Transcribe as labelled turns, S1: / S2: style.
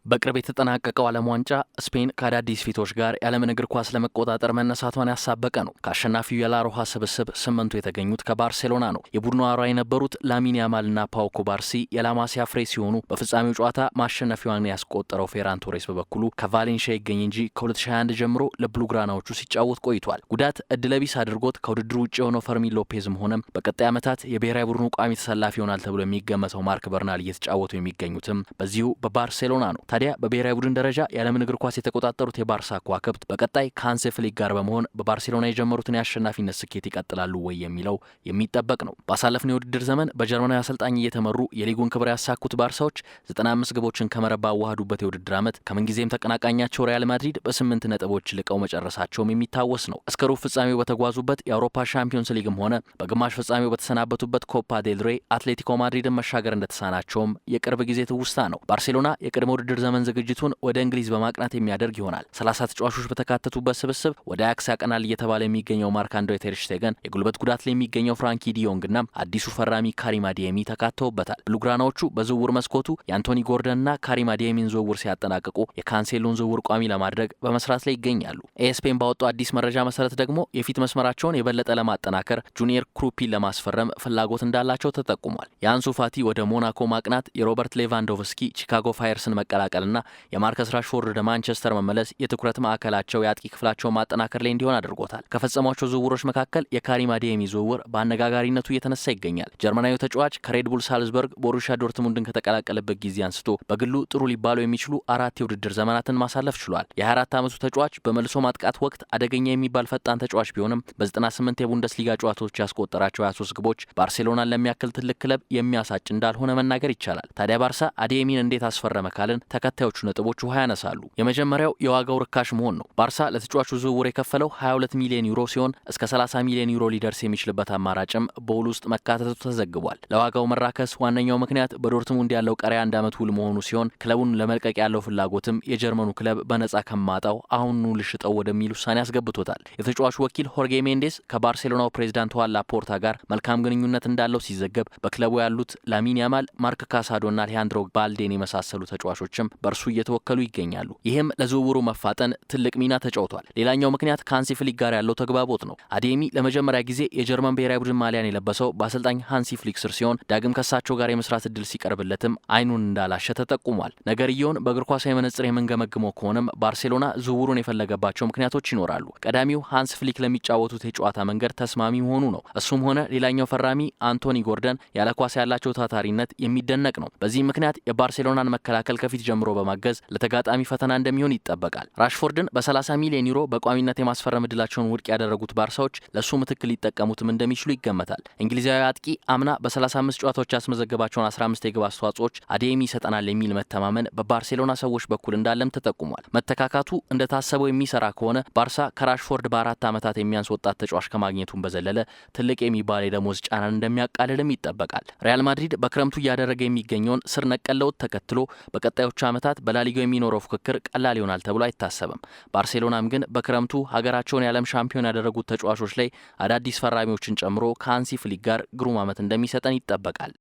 S1: በቅርብ የተጠናቀቀው ዓለም ዋንጫ ስፔን ከአዳዲስ ፊቶች ጋር የዓለምን እግር ኳስ ለመቆጣጠር መነሳቷን ያሳበቀ ነው። ከአሸናፊው የላሮሃ ስብስብ 8ቱ የተገኙት ከባርሴሎና ነው። የቡድኑ አሯ የነበሩት ላሚን ያማልና ፓው ኩባርሲ የላማሲያ ፍሬ ሲሆኑ በፍጻሜው ጨዋታ ማሸነፊያዋን ያስቆጠረው ፌራን ቶሬስ በበኩሉ ከቫሌንሺያ ይገኝ እንጂ ከ2021 ጀምሮ ለብሉግራናዎቹ ሲጫወት ቆይቷል። ጉዳት እድለቢስ አድርጎት ከውድድሩ ውጭ የሆነው ፈርሚን ሎፔዝም ሆነም በቀጣይ ዓመታት የብሔራዊ ቡድኑ ቋሚ ተሰላፊ ይሆናል ተብሎ የሚገመተው ማርክ በርናል እየተጫወቱ የሚገኙትም በዚሁ በባርሴሎና ነው። ታዲያ በብሔራዊ ቡድን ደረጃ የዓለምን እግር ኳስ የተቆጣጠሩት የባርሳ ከዋክብት በቀጣይ ከሃንሲ ፍሊክ ጋር በመሆን በባርሴሎና የጀመሩትን የአሸናፊነት ስኬት ይቀጥላሉ ወይ የሚለው የሚጠበቅ ነው። ባሳለፍነው የውድድር ዘመን በጀርመናዊ አሰልጣኝ እየተመሩ የሊጉን ክብር ያሳኩት ባርሳዎች 95 ግቦችን ከመረብ ባዋሃዱበት የውድድር ዓመት ከምንጊዜም ተቀናቃኛቸው ሪያል ማድሪድ በ8 ነጥቦች ልቀው መጨረሳቸውም የሚታወስ ነው። እስከ ሩብ ፍጻሜው በተጓዙበት የአውሮፓ ሻምፒዮንስ ሊግም ሆነ በግማሽ ፍጻሜው በተሰናበቱበት ኮፓ ዴል ሬ አትሌቲኮ ማድሪድን መሻገር እንደተሳናቸውም የቅርብ ጊዜ ትውስታ ነው። ባርሴሎና የቅድመ ውድድር ዘመን ዝግጅቱን ወደ እንግሊዝ በማቅናት የሚያደርግ ይሆናል። 30 ተጫዋቾች በተካተቱበት ስብስብ ወደ አያክስ ያቀናል እየተባለ የሚገኘው ማርክ አንድሬ ተር ሽቴገን፣ የጉልበት ጉዳት ላይ የሚገኘው ፍራንኪ ዲዮንግና አዲሱ ፈራሚ ካሪም አዲየሚ ተካተውበታል። ብሉግራናዎቹ በዝውውር መስኮቱ የአንቶኒ ጎርደንና ካሪም አዲየሚን ዝውውር ሲያጠናቅቁ የካንሴሎን ዝውውር ቋሚ ለማድረግ በመስራት ላይ ይገኛሉ። ኤስፔን ባወጣው አዲስ መረጃ መሰረት ደግሞ የፊት መስመራቸውን የበለጠ ለማጠናከር ጁኒየር ክሩፒን ለማስፈረም ፍላጎት እንዳላቸው ተጠቁሟል። የአንሱ ፋቲ ወደ ሞናኮ ማቅናት የሮበርት ሌቫንዶቭስኪ ቺካጎ ፋየርስን መቀላቀልና የማርከስ ራሽፎርድ ወደ ማንቸስተር መመለስ የትኩረት ማዕከላቸው የአጥቂ ክፍላቸው ማጠናከር ላይ እንዲሆን አድርጎታል። ከፈጸሟቸው ዝውውሮች መካከል የካሪም አዲየሚ ዝውውር በአነጋጋሪነቱ እየተነሳ ይገኛል። ጀርመናዊው ተጫዋች ከሬድቡል ሳልዝበርግ ቦሩሺያ ዶርትሙንድን ከተቀላቀለበት ጊዜ አንስቶ በግሉ ጥሩ ሊባሉ የሚችሉ 4 የውድድር ዘመናትን ማሳለፍ ችሏል። የ24 ዓመቱ ተጫዋች በመልሶ ማጥቃት ወቅት አደገኛ የሚባል ፈጣን ተጫዋች ቢሆንም በ98 የቡንደስሊጋ ጨዋታዎች ያስቆጠራቸው 23 ግቦች ባርሴሎናን ለሚያክል ትልቅ ክለብ የሚያሳጭ እንዳልሆነ መናገር ይቻላል። ታዲያ ባርሳ አዲየሚን እንዴት አስፈረመ ካልን ተከታዮቹ ነጥቦች ውሃ ያነሳሉ። የመጀመሪያው የዋጋው ርካሽ መሆን ነው። ባርሳ ለተጫዋቹ ዝውውር የከፈለው 22 ሚሊዮን ዩሮ ሲሆን እስከ 30 ሚሊዮን ዩሮ ሊደርስ የሚችልበት አማራጭም በውል ውስጥ መካተቱ ተዘግቧል። ለዋጋው መራከስ ዋነኛው ምክንያት በዶርትሙንድ ያለው ቀሪ 1 ዓመት ውል መሆኑ ሲሆን ክለቡን ለመልቀቅ ያለው ፍላጎትም የጀርመኑ ክለብ በነጻ ከማጣው አሁኑ ልሽጠው ወደሚል ውሳኔ አስገብቶታል። የተጫዋቹ ወኪል ሆርጌ ሜንዴስ ከባርሴሎናው ፕሬዚዳንት ዋላ ፖርታ ጋር መልካም ግንኙነት እንዳለው ሲዘገብ በክለቡ ያሉት ላሚን ያማል፣ ማርክ ካሳዶና አሌሃንድሮ ባልዴን የመሳሰሉ ተጫዋቾችም በእርሱ እየተወከሉ ይገኛሉ። ይህም ለዝውውሩ መፋጠን ትልቅ ሚና ተጫውቷል። ሌላኛው ምክንያት ከሃንሲ ፍሊክ ጋር ያለው ተግባቦት ነው። አዲየሚ ለመጀመሪያ ጊዜ የጀርመን ብሔራዊ ቡድን ማሊያን የለበሰው በአሰልጣኝ ሃንሲ ፍሊክ ስር ሲሆን ዳግም ከሳቸው ጋር የመስራት እድል ሲቀርብለትም አይኑን እንዳላሸ ተጠቁሟል። ነገርየውን በእግር ኳሳዊ መነጽር የምንገመግመው ከሆነም ባርሴሎና ዝውውሩን የፈለገባቸው ምክንያቶች ይኖራሉ። ቀዳሚው ሃንስ ፍሊክ ለሚጫወቱት የጨዋታ መንገድ ተስማሚ መሆኑ ነው። እሱም ሆነ ሌላኛው ፈራሚ አንቶኒ ጎርደን ያለ ኳስ ያላቸው ታታሪነት የሚደነቅ ነው። በዚህ ምክንያት የባርሴሎናን መከላከል ከፊት ጀምሮ በማገዝ ለተጋጣሚ ፈተና እንደሚሆን ይጠበቃል። ራሽፎርድን በ30 ሚሊዮን ዩሮ በቋሚነት የማስፈረም እድላቸውን ውድቅ ያደረጉት ባርሳዎች ለሱ ምትክ ሊጠቀሙትም እንደሚችሉ ይገመታል። እንግሊዛዊ አጥቂ አምና በ35 ጨዋታዎች ያስመዘገባቸውን 15 የግብ አስተዋጽኦች አዲየሚ ይሰጠናል የሚል መተማመን በባርሴሎና ሰዎች በኩል እንዳለም ተጠቁሟል። መተካካቱ እንደታሰበው የሚሰራ ከሆነ ባርሳ ከራሽፎርድ በ4 ዓመታት የሚያንስ ወጣት ተጫዋች ከማግኘቱን በዘለለ ትልቅ የሚባል የደሞዝ ጫናን እንደሚያቃልልም ይጠበቃል። ሪያል ማድሪድ በክረምቱ እያደረገ የሚገኘውን ስር ነቀል ለውጥ ተከትሎ በቀጣዮቹ ዓመታት በላሊጋው የሚኖረው ፍክክር ቀላል ይሆናል ተብሎ አይታሰብም። ባርሴሎናም ግን በክረምቱ ሀገራቸውን የዓለም ሻምፒዮን ያደረጉት ተጫዋቾች ላይ አዳዲስ ፈራሚዎችን ጨምሮ ከሃንሲ ፍሊክ ጋር ግሩም ዓመት እንደሚሰጠን ይጠበቃል።